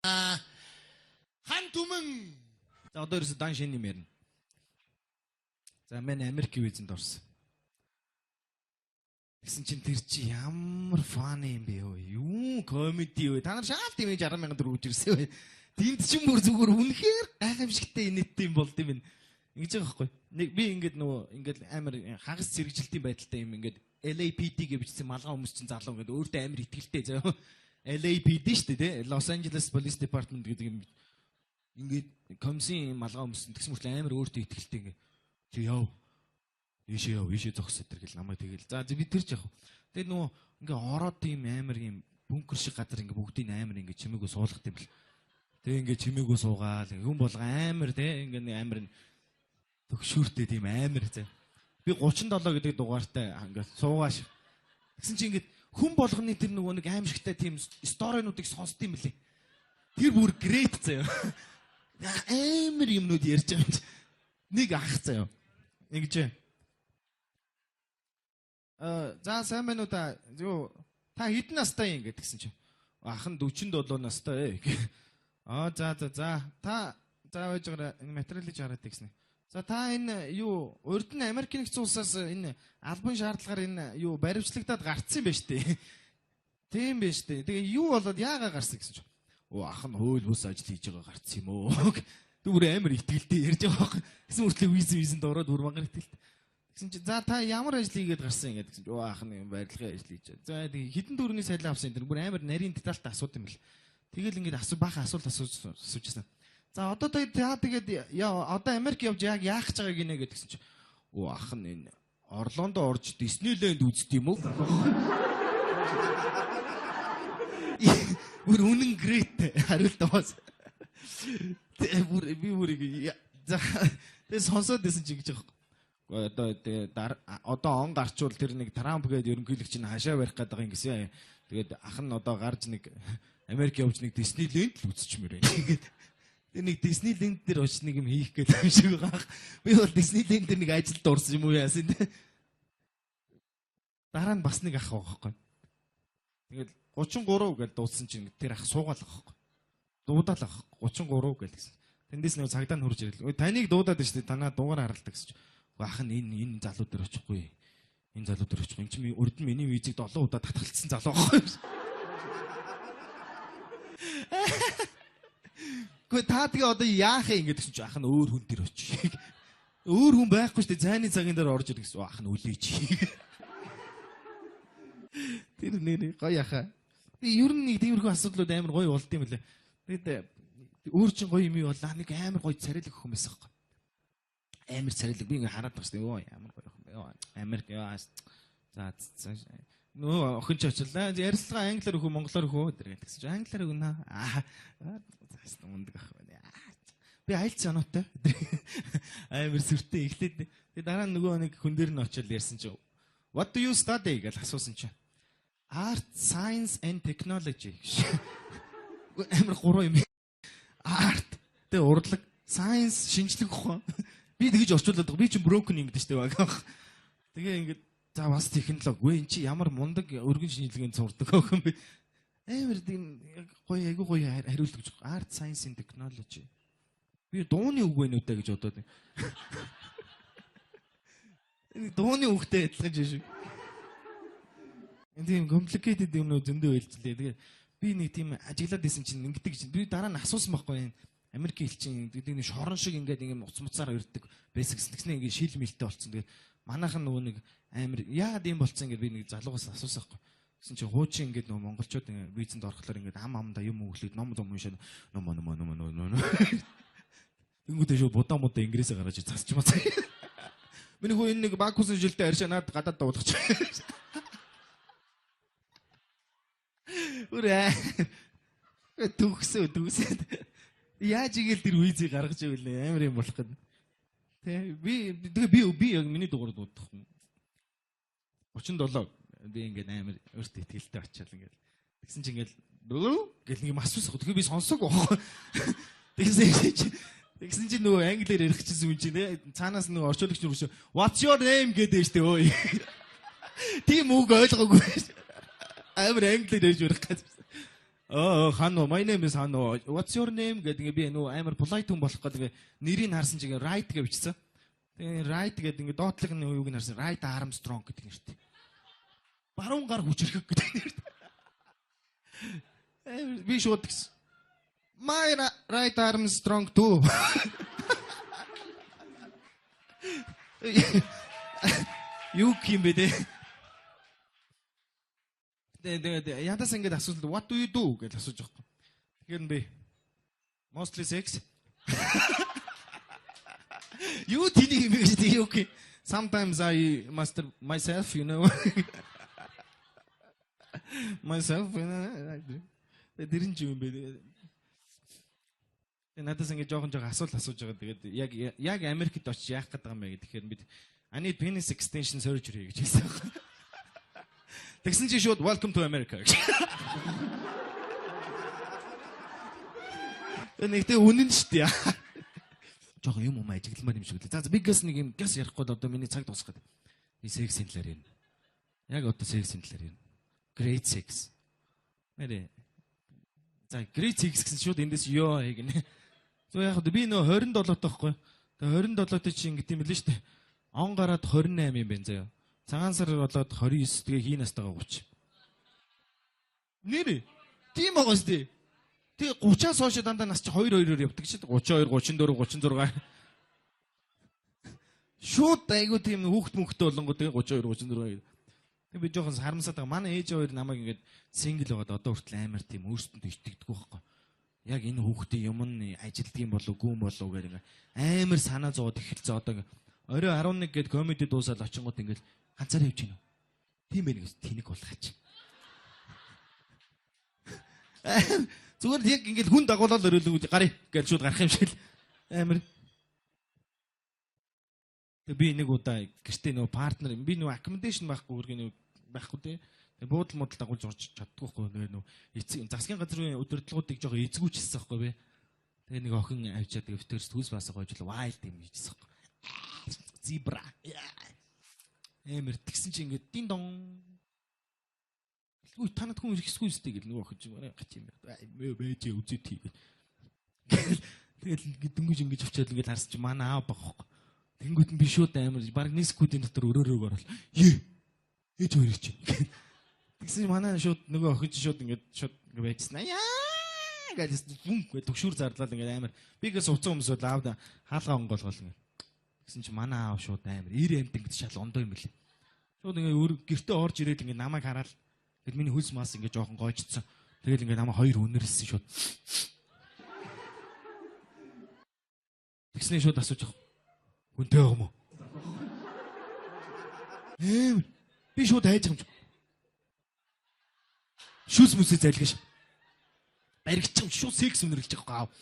хан түмэн. За одоо ерөөсө дан шинэ юм ярина. За мен Америк визэнд орсон. Тэгсэн чинь тэр чи ямар фаны юм бэ ёо. Юу комеди юу. Та нар шаалт юм 60,000 төгрөг өгч ирсэн бай. Тэнд чинь бүр зүгээр үнэхээр гайхамшигтай инээдтэй юм болд юм. Ингэж байгаа байхгүй. Нэг би ингээд нөгөө ингээд амар хагас зэрэгжилтийн байдалтай юм ингээд LAPD гэж бичсэн малгай хүмүүс чинь залуу ингээд өөртөө амар ихтгэлтэй заяа. LAPD шүү дээ, Los Angeles Police Department гэдэг юм. Ингээд комисийн малгай хүмүүс тэгс мөртлөө амар өөртөө ихтгэлтэй ингээд чи яв. Ийшээ зогс өтер гэл намайг тэгэл. За би тэр ч яах. Тэгээд нөгөө ингээ ороод тийм амар юм бункер шиг газар ингээ бүгдийг амар ингээ чимээгөө суулгах юм бэл. Тэгээд ингээ чимээгөө суугаал хүн болго амар те ингээ амар төгшүүртэй тийм амар зэ. Би 37 гэдэг дугаартай ингээ суугааш. Тэгсэн чи ингээ хүн болгоны тэр нөгөө нэг аимшигтай тийм сторинуудыг сонсд юм бэлээ. Тэр бүр грейт заяа. Амар юмнууд ярьж байгаа юм чи. Нэг ах заяа. Ингэж за сайн байна уу та юу та хэдэн настай юм гэдгсэн чинь ах нь 47 настай за та зааж байгаа энэ материалыг хараад гэсэн. За та энэ юу урд нь Америкийн нэгдсэн улсаас энэ албан шаардлагаар энэ юу баримтлагтаад гарцсан юм байна штэ. Тийм байна штэ. Тэгээ юу болоод яагаа гарсан гэсэн чинь ах нь хууль бус ажил хийж байгаа гарцсан юм уу. Түр амар ихтгэлтэй ярьж байгаа юм. Гэсэн үртлэг визэнд ороод бүр магаар ихтгэлтэй. Гэсэн чи за та ямар ажил хийгээд гарсан ингэ гэсэн чи ах нэг барилгын ажил хийж. За тэгээ хідэн дөрөвний сайлаа авсан энэ бүр амар нарийн детальтай асууд юм бэл. Тэгэл ингэ баахан асуулт асуужсэн. За одоо та тэгээд одоо Америк явж яг яах гэж байгааг гинэ гэдгсэн чи ах нь энэ Орлондо орж Диснейленд үзт юм уу? Бүр үнэн грэт хариулт аваас. Би бүр за тэгээ сонсоод байсан чи гэж байгаа. Одоо он гарчвал тэр нэг Трамп гэдэг ерөнхийлөгч нь хашаа барих гэдэг юм гэсэн. Тэгээд ах нь одоо гарч нэг Америк явж нэг Диснейленд л үзчихмээр байна. Тэгээд тэр нэг Диснейленд дээр очиж нэг юм хийх гэдэг юм шиг байгаа. Би бол Диснейленд дээр нэг ажилд орсон юм уу яасан те. Дараа нь бас нэг ах байгаа байхгүй. Тэгээд 33 гэж дуудсан чинь тэр ах суугаал байгаа байхгүй. Дуудаал ах 33 гэсэн. Тэндээс нэг цагдаа нь хурж ирэл. Таныг дуудаад байна шүү дээ. Танаа дуугаар харалдаг гэж. Ах нь энэ залуу дээр очихгүй. Энэ залуу дээр очихгүй. Энд чинь урд нь миний визийг 7 удаа татгалцсан залуу байхгүй. Гэхдээ та тэгээ одоо яах юм гэдэг чинь ах нь өөр хүн дээр очив. Өөр хүн байхгүй шүү дээ. Зайны цагийн дээр орж ирэх гэсэн. Ах нь үлээж. Тэр нэр гоё яхаа. Ер нь нэг тиймэрхүү асуудлууд амар гоё болд юм лээ. Тэгээд өөр чин гоё юм юу болоо нэг амар гоё царилэг өгөх юм байсан байхгүй. Амар царилэг би ингээ хараад байгаа шүү дээ. Өө ямар гоё юм бэ? Америк яа. За нөө охин ч очлаа. Ярилцлага англиар өгөө монголоор өгөө гэдэг гэсэн чинь англиар өгнө. За мундаг ах байна. Би айлт санаатай. Амар сүртэй эхлээд. Тэгээ дараа нь нөгөө нэг хүн дээр нь очил ярьсан чинь What do you study гэж асуусан чинь Art, Science and Technology. Амар гурван юм. Art тэгээ урлаг, Science шинжлэх ухаан. Би тэгж орчуулдаг. Би чинь broken юм гэдэг шүү дээ. Тэгээ ингээд за бас технологи. Өө эн чи ямар мундаг өргөн шинжилгээнд сурдаг юм бэ? Амар тийм гоё айгу гоё хариулт гэж. Art, Science and Technology. Би дууны үг байна уу та гэж бодоод байна. Энэ дууны үгтэй адилхан жишээ. Энэ тийм complicated юмнууд зөндөө хэлжлээ. Тэгээ би нэг тийм ажиглаад исэн чинь ингэдэг чинь би дараа нь асуусан байхгүй юм. Америкийн элчин гэдэг нэг шорон шиг ингээд ингээм уц муцаараа өрддөг байсан гэсэн. Тэгснэ ингээд шил мэлтэй болцсон. Тэгээд манайхан нөгөө нэг амир яагаад юм болцсон ингээд би нэг залуугаас асуусан байхгүй. Гэсэн чинь хуучин ингээд нөгөө монголчууд визэнд орохлоор ингээд амда юм өглөөд ном уншаад ном. Тэнгүүдээ шүү будаа инглисээр гаргаж засч мацаа. Миний хүү энэ нэг бакусын жилдээ арьшаа наад гадаад дуулгач. Үрээ. Төгсөө. Яаж игээл тэр визийг гаргаж ивэл амар юм болох гэдэг. Тэ би яг миний дугаар дуудах юм. 37 би ингээд амар өөртөө ихтгэлтэй очиад ингээд тэгсэн чинь ингээд гэл нэг асуусан. Тэгэхээр би сонсоогүй байхгүй. Тэгсэн чинь нөгөө англиар ярих гэсэн юм чинь цаанаас нөгөө орчуулагч нүрсэн What's your name гэдэг штэ өө. Тийм үг ойлгоогүй. Амар англиар ярьж өрөх гэсэн. Хано, my name is Hano. What's your name гэдэг ингээ би нөө амар polite хүн болох гэдэг нэрийг харсан чинь right гэж бичсэн. Тэгээ right гэдэг ингээ доотлог нь юуг нь харсан right Armstrong гэдэг нэртэй. Баруун гар хүчрэх гэдэг нэртэй. Би шууд гэсэн. My right Armstrong too. Юу юм бэ те? Ядаас ингэж асуулт what do you do гэж асууж байгаа. Тэгэхээр би mostly sex. Юу тийг юм гэж тийм okay. Sometimes I master myself, you know. Myself, you know. Дэрэн ч юм бэ. Надаас ингэж жоохон асуулт асууж байгаа. Тэгээд яг Америкт очиж яах гээд байгаа юм бэ гэхээр бид I need penis extension surgery гэж хэлсэн байна. Тэгсэн чи шууд welcome to America. Нэгтэй үнэн шүү дээ. Жохоо юм ажигламаар юм шиг лээ. За би гэс нэг юм гэс ярихгүй одоо миний цаг дуусгаад. Би сексийн талаар юм. Яг одоо сексийн талаар юм. Great sex. Нэрээ. За great sex гэсэн шууд эндээс ёо гэнэ. So яг би нөө 27 таахгүй. Тэгээ 27 чи ингэдэм билээ шүү дээ. Он гараад 28 юм байна заяа. Цагаан сар болоод 29 тэгээ хий настайгаа 30. Нэрээ. Тийм байгаа шүү дээ. Тэгээ 30-аас хойш дандаа нас чи 2-2-оор явдаг шүү дээ. 32, 34, 36. Шууд айгуу тийм хүүхд мөнхтэй болонгоо тэгээ 32, 34. Тэгээ би жоохон харамсаад байгаа. Манай ээж хоёр намайг ингээд сингл байгаад одоо хүртэл амар тийм өөрсөндөө итгэдэг байхгүй. Яг энэ хүүхдийн юм нь ажилдгийм болов гүн болов гэх ингээд амар санаа зовоод эхэлцээ одоо орой 11 гээд комеди дуусаад очингууд ингээд ганцаараа явж гинэ. Тийм байх гэж тэнэг болгаач. Зүгээр яг ингээд хүн дагуулаад өрөөлөг гарыг гэж шууд гарах юм шиг л амар. Тэгээ би нэг удаа гэртээ нөгөө партнер би нөгөө accommodation байхгүй үргэлж байхгүй те. Тэгээ буудал модал дагуулж орж чаддгүй байхгүй нөгөө эцэг засгийн газрын удирдлагуудыг жоохон эзгүүчсэн байхгүй би. Тэгээ нэг охин авчаад тэгээ өтөрс төс басаа гойжл wild юм хийжсэн байхгүй. Зибра. Эмэр тэгсэн чи ингээд дин дон. Үгүй танад хүн ирэхгүй үстэй гэл нөгөө охин чи гат юм байна. Бэж үзээ тий. Тэгэл ингээд дөнгөж ингэж авчаад ингээд харсан чи манай аав багхгүй. Тэнгүүд нь би шууд амар баг нэг секундын дотор өрөөрөө орол. Ээж хоёр чи. Тэгсэн манай шууд нөгөө охин чи шууд ингээд байжсан. Яа гэж бүм төгшүүр зарлал ингээд амар. Би гэж уцсан хүмүүс бол аавда хаалгаа онгоолгол ингээд. Тэгсэн чи манай аав шууд амар 90 амт ингэж шал ондоо юм бэл. Шууд ингээд гэртээ орж ирээд ингээд намайг хараад тэгэл миний хөлс мас ингээд жоохон гоожцсон. Тэгэл ингээд намайг хоёр үнэрсэн шууд. Тэгснээ шууд асууж байгаа. Хүнтэй байгаа юм уу? Би шууд хайж байгаа юм. Шүүс мүсээ зайлгаш. Баригч юм шууд секс өнөрлж байгаа гоо.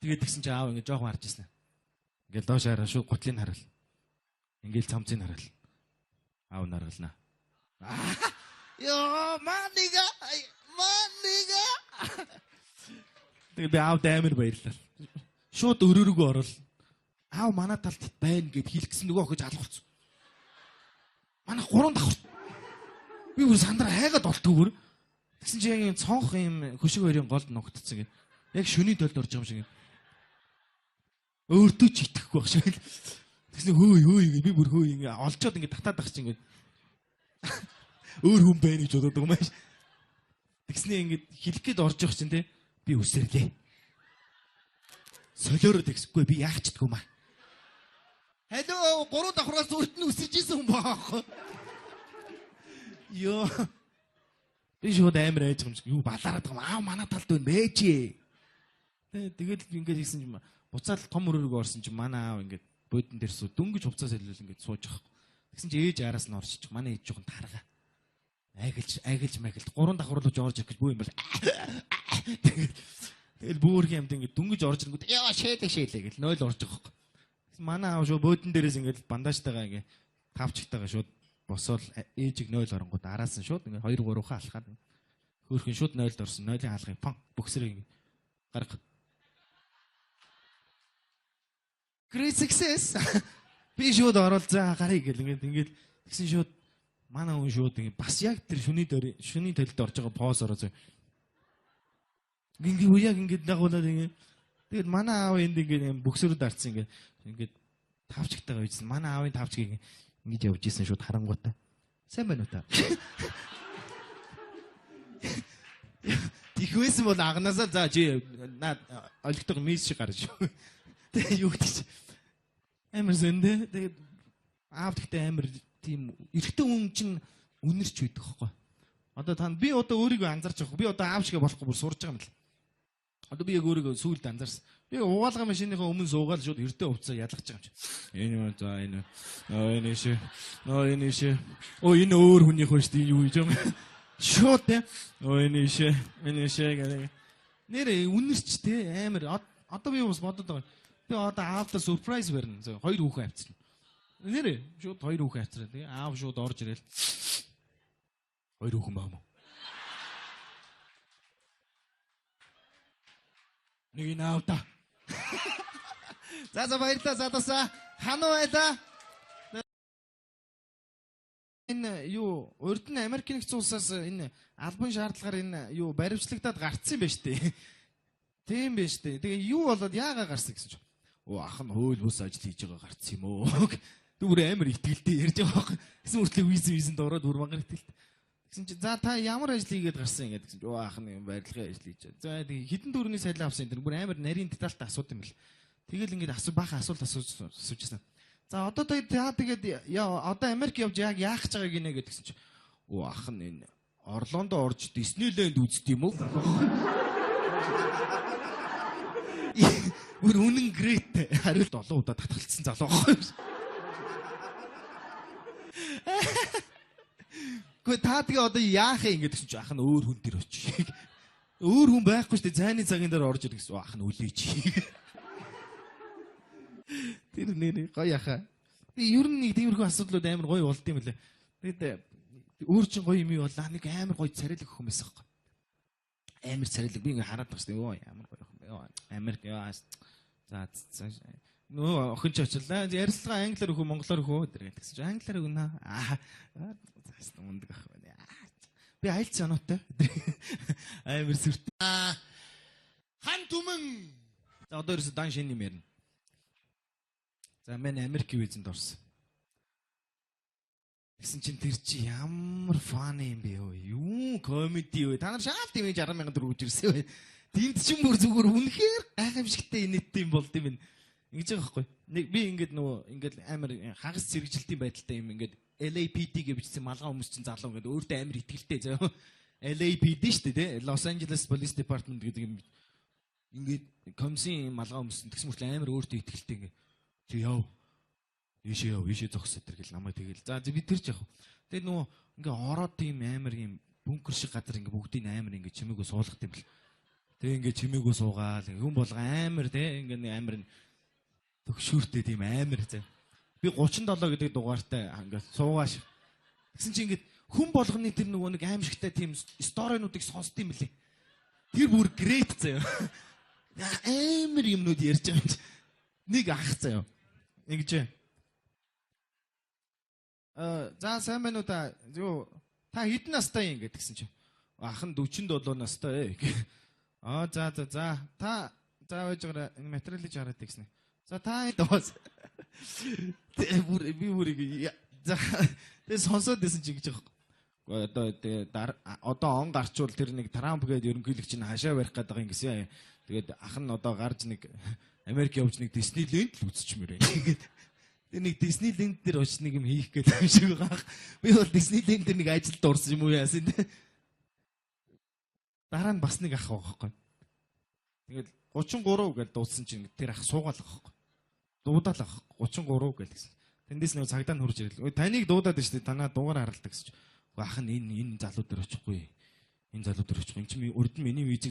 Тэгээд тэгсэн чи аав ингэ жоохон харж ирсэн. Ингээл доош хараа шууд гутлыг харуул. Ингээл цамцыг харуул. Аав наргалнаа. Йоо манига. Тэгээд би аав амар баярлаа. Шууд өрөөргөө орол. Аав манай талд байна гэд хэлэх гэсэн нөгөө охиж алгуулсан. Манай 3 давхар. Би бүр сандраа хайгаад болтгоо бүр. Тэгсэн чи яг юм цонх юм хөшиг хоёрын голд ногтцсон гэд. Яг шөний толд орж байгаа юм шиг. Өөртөө ч итгэхгүй байх шиг. Тэгсэн хөөе би бүр хөөе ингээ олцоод ингээ татаад ах чинь ингээ. Өөр хүн байна гэж бодоод байгаа юм байна. Тэгснээ ингээ хэлэх гээд орж явах чинь те. Би үсэрлээ. Солиороо тэгсэхгүй би яах ч гэдэггүй маа. Халөө 3 давхраас өөрт нь үсэж исэн хүн баахгүй. Йоо. Би шууд амар айж юм шиг юу балаараад байгаа юм. Аав манай талд байна бэжээ. Тэгэл ингээд хийсэн юм. Буцаал том өрөөргөө орсон чинь манай аав ингээд бодон дээр суу дөнгөж хувцас хэлвэл ингээд сууж байгаа. Тэгсэн чи ээж араас нь орчих. Манай ээж жоохон тарга. Айгалж мэгэлд 3 давхарлууж орж ирэх гэж бүү юм бол. Тэгэл бөөрхөн юмд ингээд дөнгөж орж ирэнгүүт яа шээлээ гэл 0 орж байгаа. Манай аав шууд бөөдөн дээрээс ингээд бандажтайгаа ингээд тавчтайгаа шууд босоод ээжиг 0 оронгууд араас нь шууд ингээд 2 3 хаа алхаад хөөрхөн шууд 0-д орсон. 0-ийн хаалгыг пан бөксөрийг ингээд гарга. Great success. Би шууд орол за гарыг гэл ингээд тэгсэн шууд Манай хүн шууд ингэ бас яг тэр шүний толд орж байгаа поз ороо зөө. Ингээ үе яг ингэ дагуулаад ингэ. Тэгээд манай аав энд ингэ бөксөрөд арцсан ингэ тавчгтайгаа үйсэн. Манай аавын тавчгийг ингэж явж исэн шууд харангуйтай. Сайн байна уу та? Тихвэсэн бол агнасаа за чи наад олигтой мис шиг гарч шүү. Тэгээ юу гэдэг чи. Амар зөндөө. Тэгээд аав гэхдээ амар тийм эрэгтэй хүн чинь үнэрч үйдэг хөхгүй. Одоо та би одоо өөрийгөө анзарч байгаа. Би одоо аав шигэ болохгүй бүр сурж байгаа юм л. Одоо би яг өөрийгөө сүйд анзаарсан. Би угаалга машиныхаа өмнө суугаад шууд эртээ хувцас ялгаж байгаа юм чи. Энэ юу за энэ. Энэ шээ. Энэ шээ. Энэ өөр хүнийх вэ шүү дээ юу гэж юм. Шууд те. Энэ шээ гэдэг. Нэрээ үнэрч те амар одоо би бас бодод байгаа. Би одоо аавда surprise барина. Хоёр хүүхэн авчихсан. Нэрээ шууд хоёр хүүхэн авчраа. Тэгээ аав шууд орж ирэл. Хоёр хүүхэн баа мó. Нэг нь аавда. За баярлалаа задасаа. Ханаа байла. Энэ юу урд нь Америк нэгдсэн улсаас энэ албан шаардлагаар энэ юу баримтлагдаад гарцсан юм байна штэ. Тийм байна штэ. Тэгээ юу болоод яагаад гарсан гэсэн чинь. Ах нь хууль бус ажил хийж байгаа гарцсан юм уу? Түр амар итгэлтэй ярьж байгаа байхгүй. Гэсэн үртлээ визэнд ороод бүр мангар итгэлтэй. Гэсэн чинь за та ямар ажил хийгээд гарсан юм гэсэн чинь ах нь барилгын ажил хийж байгаа. За тэгээ хідэн дөрөвний сайлаа авсан энэ бүр амар нарийн детальтай асуудаг юм л. Тэгэл ингээд баахан асуулт асуужсэн. За одоо та тэгээд одоо Америк явж яах гэж байгааг гинэ гэдгсэн чинь ах нь энэ Орлондо орж Диснейленд үзт юм уу? Бүр үнэн грэт хариулт олон удаа татгалцсан залуу байхгүй. Гэхдээ та тэгээ одоо яах юм гэдгсэн чинь ах нь өөр хүн дээр очив. Өөр хүн байхгүй шүү дээ зайны цагийн дээр орж ирэх гэсэн ах нь үлээж. Тэр нэр гоё яхаа. Би ер нь нэг тиймэрхүү асуудлууд амар гоё болд юм лээ. Тэгээд өөр чин гоё юм боллаа. Нэг амар гоё царилэг өгөх юм байсан байхгүй. Амар царилэг би ингээ хараад багс. Йоо ямар гоё юм. Америк яа. За нөө охин ч очлаа. Ярилцлага англиар өгөө монголоор өгөө гэдэг гэсэн чинь англиар өгнө. За мундаг ах байна. Би айлц санаатай. Амар сүрт. Хан түмэн. За одоо ерөөсө дан шинэ юм ярина. За мен Америкийн визэнд орсон. Тэгсэн чинь тэр чи ямар фаны юм бэ өө? Юу комеди вэ? Та нар шаалт юм 60,000 төгрөг ирсэн бай. Тэмд чинь бүр зүгээр үнэхээр гайхамшигтай инээдтэй юм болд юм. Ингэж байгаа байхгүй. Нэг би ингээд нөгөө ингээд амар хагас зэрэгжилтийн байдалтай юм ингээд LAPD гэж бичсэн малгай хүмүүс чинь залуу ингээд өөртөө амар ихтгэлтэй заяа. LAPD шүү дээ, Los Angeles Police Department гэдэг юм. Ингээд комиссын малгай хүмүүс тэгс мөртлөө амар өөртөө ихтгэлтэй ингээд чи яв. Ийшээ зогсоо тэр гэл намайг тэгэл. За би тэр ч яах вэ. Тэгээд нөгөө ингээ ороод тийм амар юм бункер шиг газар ингээ бүгдийг амар ингээ чимээгөө суулгах юм бэл. Тэгээд ингээ чимээгөө суугаал хүн болго амар те ингээ амар төгшүүртэй тийм амар зэ. Би 37 гэдэг дугаартай ингээ суугааш. Тэгсэн чи ингээ хүн болгоны тэр нөгөө нэг аимшигтай тийм сторинуудыг сонсд юм бэлээ. Тэр бүр грейт заяа. Амар юмнууд ярьж байгаа юм чи. Нэг ах заяа. Ингэж за сайн байна уу та юу та хэдэн настай юм гэдгсэн чинь ах нь 47 настай за та зааж байгаа материалыг хараад гэсэн. За та доос би бүрийг за тэгээ сонсоод байсан чи гэж байгаа. Одоо он гарчвал тэр нэг Трамп гэдэг ерөнхийлөгч нь хашаа барих гэдэг юм гэсэн. Тэгээд ах нь одоо гарч нэг Америк явж нэг Диснейленд л үзчихмээр байна. Тэр нэг Диснейленд дээр очиж нэг юм хийх гэдэг юм шиг байгаа. Би бол Диснейленд дээр нэг ажилд орсон юм уу яасан те. Дараа нь бас нэг ах байгаа байхгүй. Тэгэл 33 гэж дуудсан чинь тэр ах суугаал байгаа байхгүй. Дуудаал ах 33 гэж гэсэн. Тэндээс нэг цагдаа нь хурж ирэл. Таныг дуудаад байна шүү дээ. Танаа дугаар харалдаг гэж. Ах нь энэ залуу дээр очихгүй. Энэ залуу дээр очихгүй. Энд чинь урд нь миний виз